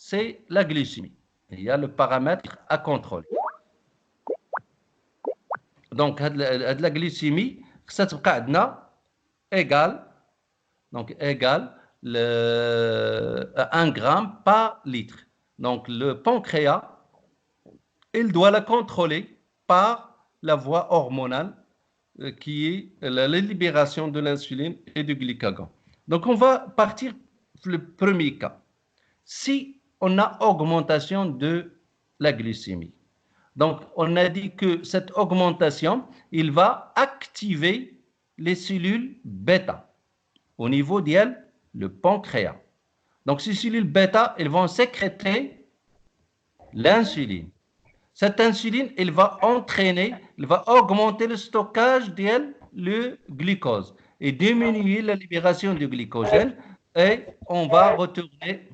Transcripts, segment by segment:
c'est la glycémie. Il y a le paramètre à contrôler. Donc, la glycémie, ça égale, donc égale 1 gramme par litre. Donc, le pancréas, il doit la contrôler par la voie hormonale qui est la libération de l'insuline et du glycagon. Donc, on va partir le premier cas. Si on a augmentation de la glycémie, donc on a dit que cette augmentation, il va activer les cellules bêta au niveau d'elle, le pancréas. Donc ces cellules bêta, elles vont sécréter l'insuline. Cette insuline, elle va entraîner, elle va augmenter le stockage d'elle, le glucose, et diminuer la libération du glycogène, et on va retourner.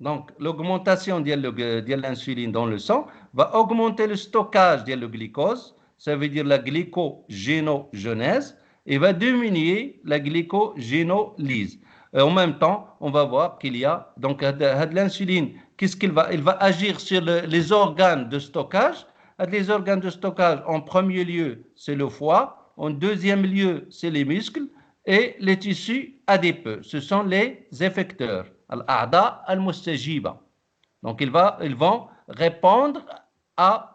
Donc, l'augmentation de l'insuline dans le sang va augmenter le stockage de le glucose, ça veut dire la glycogénogenèse, et va diminuer la glycogénolyse. Et en même temps, on va voir qu'il y a donc l'insuline, qu'est-ce qu'il va? Il va agir sur les organes de stockage. Les organes de stockage, en premier lieu, c'est le foie, en deuxième lieu, c'est les muscles, et les tissus adipeux, ce sont les effecteurs. Donc, ils vont répondre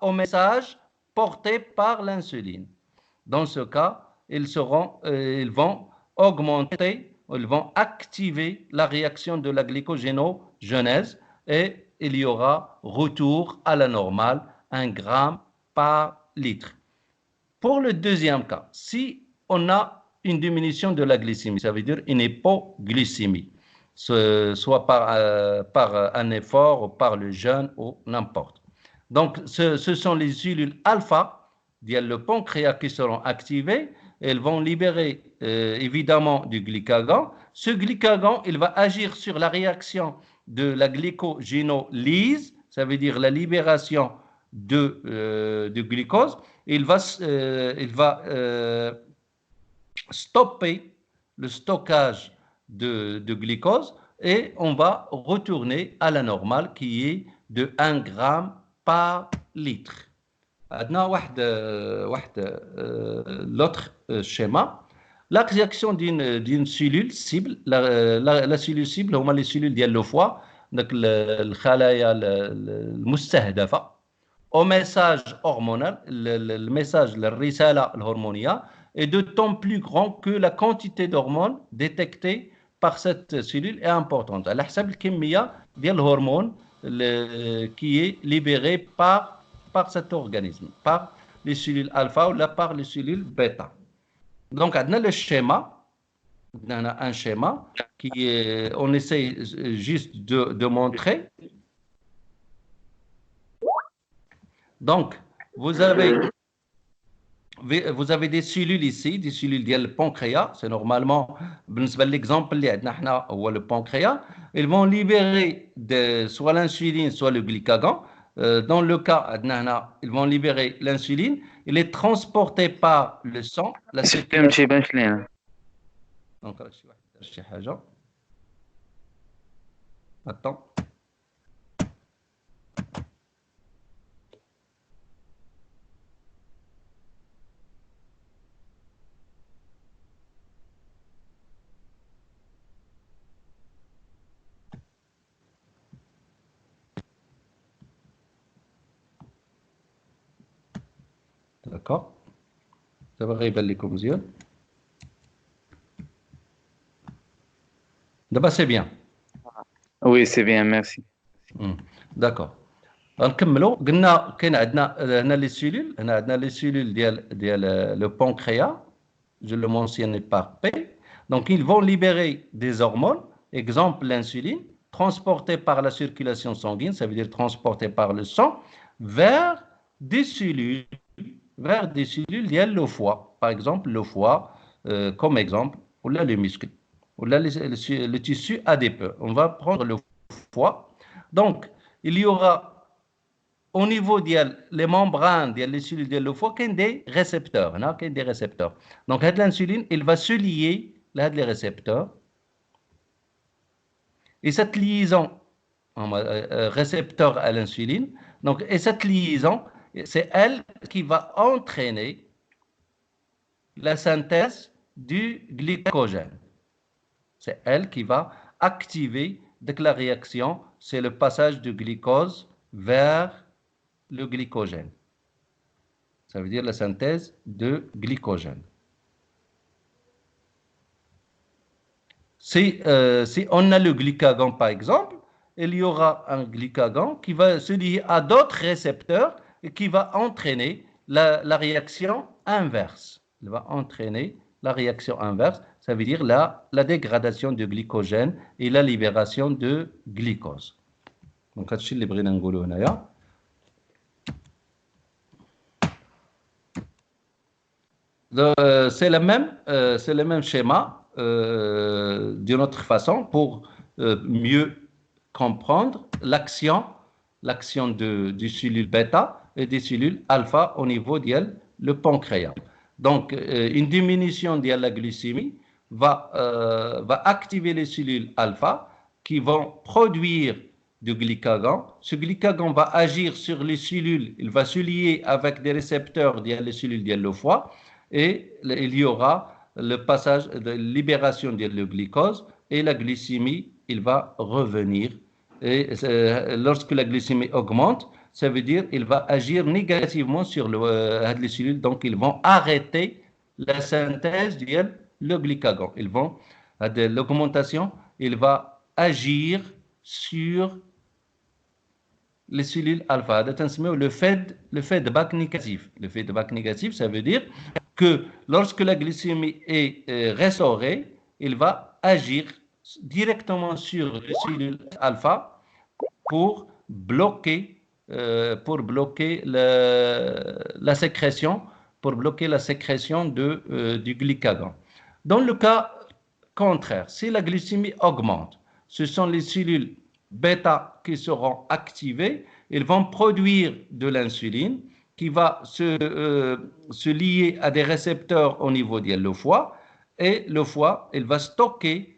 au message porté par l'insuline. Dans ce cas, ils vont augmenter, ils vont activer la réaction de la glycogénogenèse et il y aura retour à la normale, 1 gramme par litre. Pour le deuxième cas, si on a une diminution de la glycémie, ça veut dire une hypoglycémie, soit par un effort ou par le jeûne ou n'importe. Donc, ce sont les cellules alpha, le pancréas qui seront activées. Elles vont libérer évidemment du glycagon. Ce glycagon, il va agir sur la réaction de la glycogénolyse, ça veut dire la libération de glucose. Il va stopper le stockage de glucose et on va retourner à la normale qui est de 1 gramme par litre. L'autre schéma, la réaction d'une cellule cible, la cellule cible, هما les cellules ديال le foie, donc الخلايا المستهدفة au message hormonal, le message, la risala الهرمونية est d'autant plus grand que la quantité d'hormones détectée par cette cellule est importante. À حسب الكمية ديال الهرمون qui est libérée par cet organisme, par les cellules alpha ou par les cellules bêta. Donc, on a le schéma, on a un schéma qui est, on essaie juste de montrer. Donc, vous avez des cellules ici, des cellules du pancréas. C'est normalement, l'exemple, le pancréas. Ils vont libérer soit l'insuline, soit le glycagon. Dans le cas, ils vont libérer l'insuline. Il est transporté par le sang. La circulation. Attends. D'accord. Ça va révéler les commusions. D'abord, c'est bien. Oui, c'est bien, merci. D'accord. نكملوا قلنا كاين عندنا هنا لي سيلول هنا عندنا لي سيلول ديال le pancréas, je le mentionne par P. Donc ils vont libérer des hormones, exemple l'insuline, transportée par la circulation sanguine, ça veut dire transportée par le sang vers des cellules ديال le foie, par exemple le foie comme exemple, ou là les muscles, ou là le tissu adipeux. On va prendre le foie. Donc il y aura au niveau des membranes des cellules de le foie, il y a des récepteurs. Donc, l'insuline, il va se lier, les récepteurs. Et cette liaison récepteur à l'insuline, donc, et cette liaison, c'est elle qui va entraîner la synthèse du glycogène. C'est elle qui va activer dès que la réaction, c'est le passage du glucose vers le glycogène. Ça veut dire la synthèse de glycogène. Si on a le glycagon, par exemple, il y aura un glycagon qui va se lier à d'autres récepteurs et qui va entraîner la réaction inverse. Il va entraîner la réaction inverse, ça veut dire la dégradation du glycogène et la libération de glucose. Donc, c'est ce que nous voulons dire. C'est le même schéma d'une autre façon pour mieux comprendre l'action du cellule bêta et des cellules alpha au niveau de le pancréas. Donc, une diminution de la glycémie va activer les cellules alpha qui vont produire du glycagon. Ce glycagon va agir sur les cellules, il va se lier avec des récepteurs des cellules du foie et il y aura le passage de libération de le glucose et la glycémie, il va revenir. Et lorsque la glycémie augmente, ça veut dire qu'il va agir négativement sur les cellules, donc ils vont arrêter la synthèse le glycagon. L'augmentation, il va agir sur les cellules alpha. Le feedback négatif. Le feedback négatif, ça veut dire que lorsque la glycémie est restaurée, il va agir directement sur les cellules alpha pour bloquer la sécrétion, du glycagon. Dans le cas contraire, si la glycémie augmente, ce sont les cellules bêta qui seront activées, ils vont produire de l'insuline qui va se lier à des récepteurs au niveau du foie, et le foie, il va stocker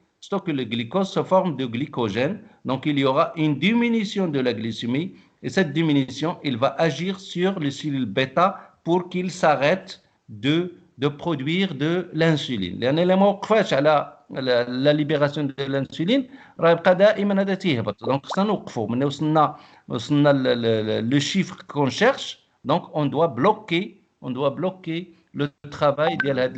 le glucose sous forme de glycogène. Donc, il y aura une diminution de la glycémie, et cette diminution, il va agir sur les cellules bêta pour qu'ils s'arrêtent de produire de l'insuline. لأن اللي ما وقفاش على la libération de l'insuline راه يبقى دائما هذا تيهبط. Donc, خصنا نوقفوا من وصلنا le chiffre qu'on cherche. Donc, on doit bloquer le travail ديال هاد